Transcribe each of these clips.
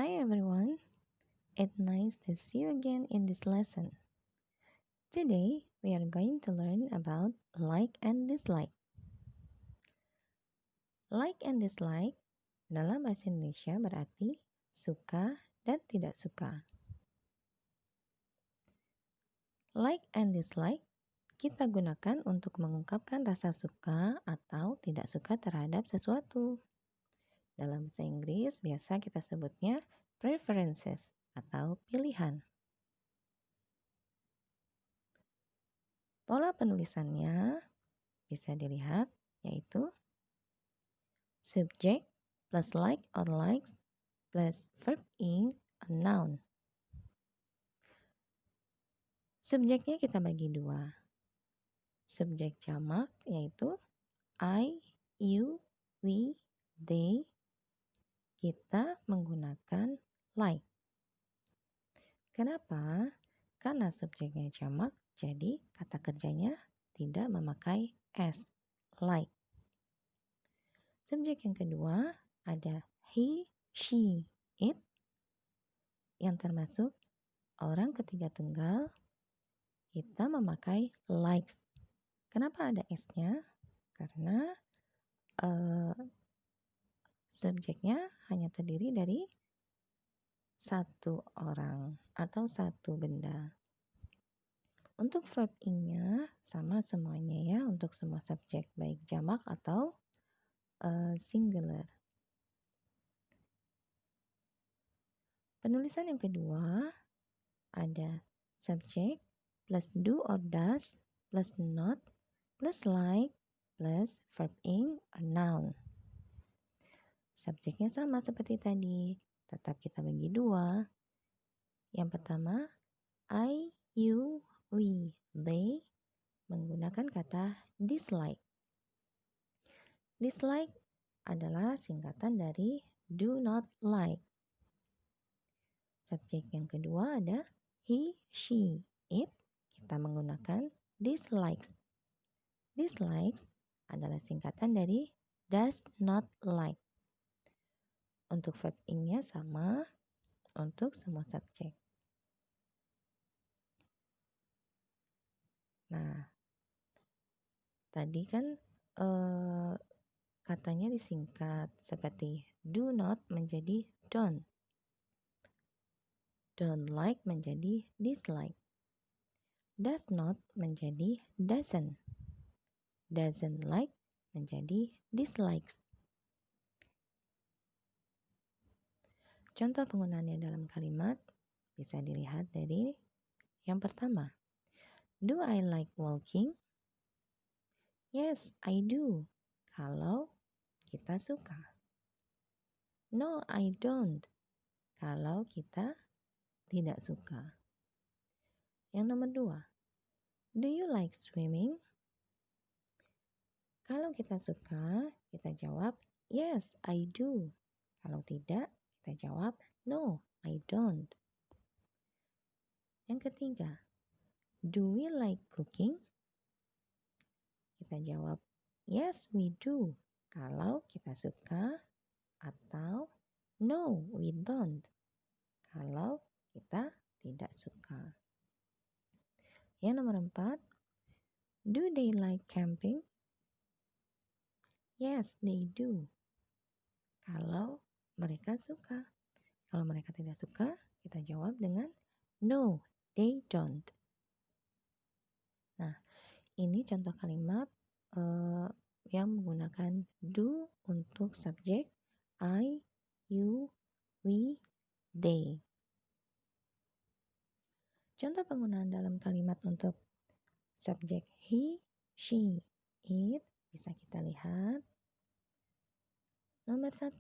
Hi everyone, it's nice to see you again in this lesson. Today we are going to learn about like and dislike. Like and dislike dalam bahasa Indonesia berarti suka dan tidak suka. Like and dislike kita gunakan untuk mengungkapkan rasa suka atau tidak suka terhadap sesuatu. Dalam bahasa Inggris biasa kita sebutnya preferences atau pilihan. Pola penulisannya bisa dilihat yaitu subject plus like or likes plus verb in a noun. Subjeknya kita bagi dua. Subjek jamak yaitu I, you, we, they. Kita menggunakan like. Kenapa? Karena subjeknya jamak, jadi kata kerjanya tidak memakai s, like. Subjek yang kedua ada he, she, it yang termasuk orang ketiga tunggal. Kita memakai likes. Kenapa ada s-nya? Karena subjeknya hanya terdiri dari satu orang atau satu benda. Untuk verb in-nya sama semuanya ya untuk semua subjek baik jamak atau singular. Penulisan yang kedua ada subjek plus do or does plus not plus like plus verb in or noun. Subjeknya sama seperti tadi, tetap kita bagi dua. Yang pertama, I, you, we, they menggunakan kata dislike. Dislike adalah singkatan dari do not like. Subjek yang kedua ada he, she, it. Kita menggunakan dislikes. Dislikes adalah singkatan dari does not like. Untuk verb in-nya sama untuk semua subjek. Nah, tadi kan katanya disingkat seperti do not menjadi don't. Don't like menjadi dislike. Does not menjadi doesn't. Doesn't like menjadi dislikes. Contoh penggunaannya dalam kalimat bisa dilihat dari yang pertama. Do I like walking? Yes, I do. Kalau kita suka. No, I don't. Kalau kita tidak suka. Yang nomor dua. Do you like swimming? Kalau kita suka, kita jawab, yes, I do. Kalau tidak, kita jawab, no, I don't. Yang ketiga, do we like cooking? Kita jawab, yes, we do. Kalau kita suka atau no, we don't. Kalau kita tidak suka. Yang nomor 4, do they like camping? Yes, they do. Kalau mereka suka. Kalau mereka tidak suka, kita jawab dengan no, they don't. Nah, ini contoh kalimat yang menggunakan do untuk subjek I, you, we, they. Contoh penggunaan dalam kalimat untuk subjek he, she, it bisa kita lihat. Nomor 1.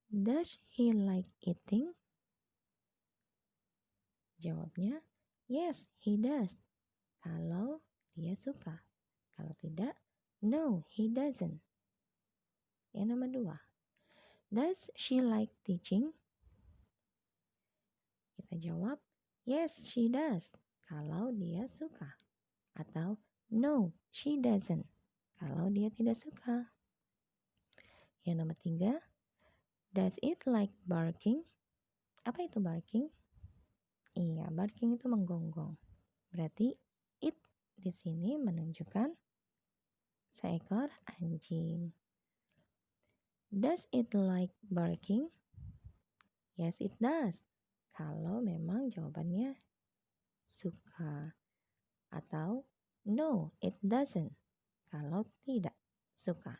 Does he like eating? Jawabnya, yes, he does. Kalau dia suka. Kalau tidak, no, he doesn't. Yang nomor 2. Does she like teaching? Kita jawab, yes, she does. Kalau dia suka. Atau, no, she doesn't. Kalau dia tidak suka. Yang nomor 3. Does it like barking? Apa itu barking? Iya, barking itu menggonggong. Berarti it di sini menunjukkan seekor anjing. Does it like barking? Yes, it does. Kalau memang jawabannya suka. Atau no, it doesn't. Kalau tidak suka.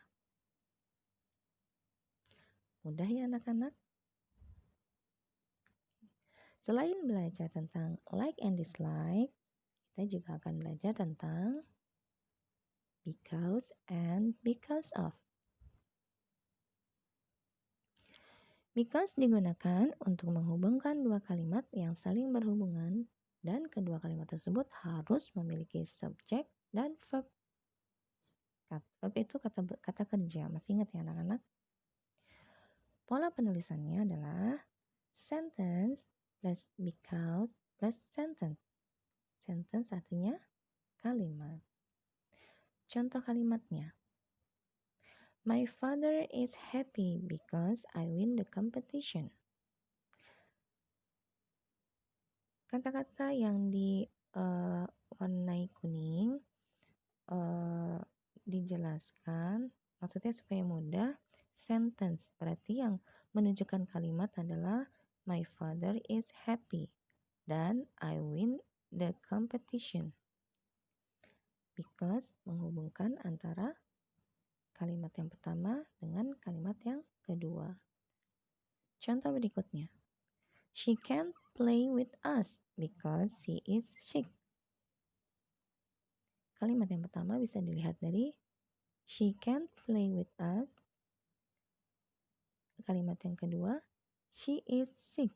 Mudah ya anak-anak? Selain belajar tentang like and dislike, kita juga akan belajar tentang because and because of. Because digunakan untuk menghubungkan dua kalimat yang saling berhubungan dan kedua kalimat tersebut harus memiliki subjek dan verb. Verb itu kata kerja, masih ingat ya anak-anak? Pola penulisannya adalah sentence plus because plus sentence. Sentence artinya kalimat. Contoh kalimatnya. My father is happy because I win the competition. Kata-kata yang diwarnai kuning dijelaskan, maksudnya supaya mudah. Sentence berarti yang menunjukkan kalimat adalah my father is happy dan I win the competition. Because menghubungkan antara kalimat yang pertama dengan kalimat yang kedua. Contoh berikutnya. She can't play with us because she is sick. Kalimat yang pertama bisa dilihat dari she can't play with us. Kalimat yang kedua, she is sick.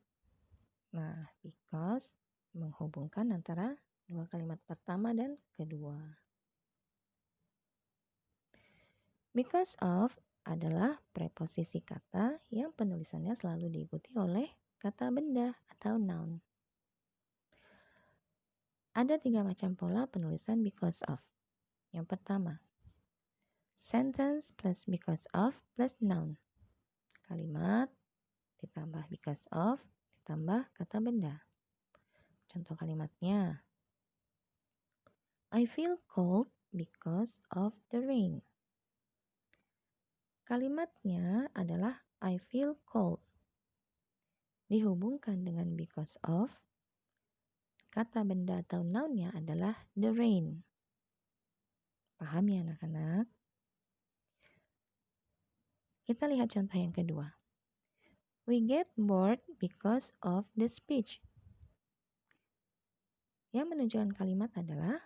Nah, because menghubungkan antara dua kalimat pertama dan kedua. Because of adalah preposisi kata yang penulisannya selalu diikuti oleh kata benda atau noun. Ada 3 macam pola penulisan because of. Yang pertama, sentence plus because of plus noun. Kalimat ditambah because of ditambah kata benda. Contoh kalimatnya, I feel cold because of the rain. Kalimatnya adalah I feel cold. Dihubungkan dengan because of, kata benda atau nounnya adalah the rain. Paham ya anak-anak? Kita lihat contoh yang kedua. We get bored because of the speech. Yang menunjukkan kalimat adalah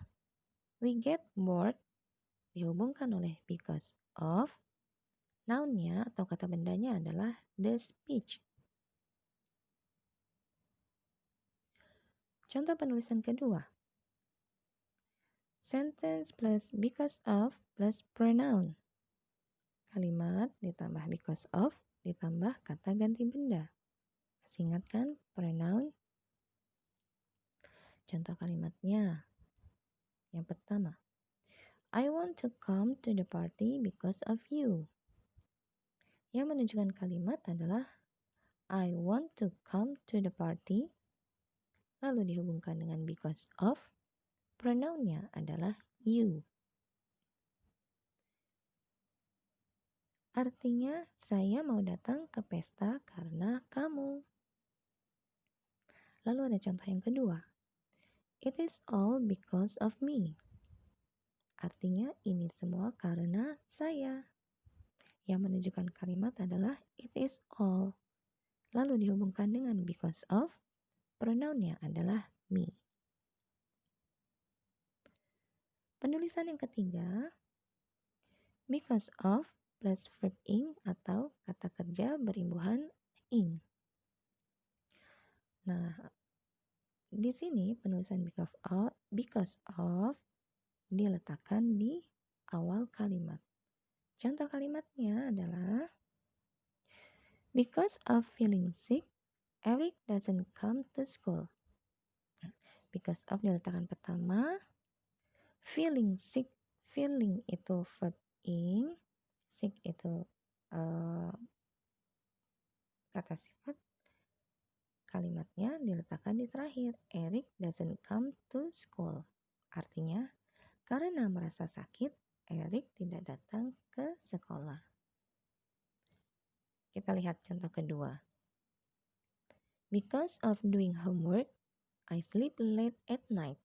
we get bored dihubungkan oleh because of, nounnya atau kata bendanya adalah the speech. Contoh penulisan kedua. Sentence plus because of plus pronoun. Kalimat ditambah because of ditambah kata ganti benda. Masih ingat kan pronoun? Contoh kalimatnya. Yang pertama. I want to come to the party because of you. Yang menunjukkan kalimat adalah I want to come to the party. Lalu dihubungkan dengan because of. Pronounnya adalah you. Artinya saya mau datang ke pesta karena kamu. Lalu ada contoh yang kedua. It is all because of me. Artinya ini semua karena saya. Yang menunjukkan kalimat adalah it is all. Lalu dihubungkan dengan because of. Pronounnya adalah me. Penulisan yang ketiga. Because of plus verb ing atau kata kerja berimbuhan ing. Nah, di sini penulisan because of diletakkan di awal kalimat. Contoh kalimatnya adalah because of feeling sick, Eric doesn't come to school. Because of diletakkan pertama, feeling sick, feeling itu verb ing, sick itu kata sifat kalimatnya diletakkan di terakhir. Eric doesn't come to school. Artinya, karena merasa sakit, Eric tidak datang ke sekolah. Kita lihat contoh kedua. Because of doing homework, I sleep late at night.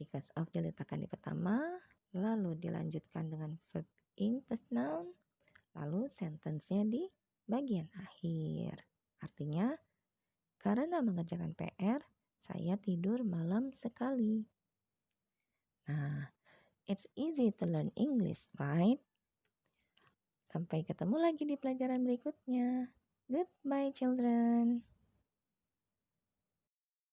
Because of diletakkan di pertama, lalu dilanjutkan dengan verb ing plus noun, lalu sentence-nya di bagian akhir. Artinya, karena mengerjakan PR, saya tidur malam sekali. Nah, it's easy to learn English, right? Sampai ketemu lagi di pelajaran berikutnya. Goodbye, children.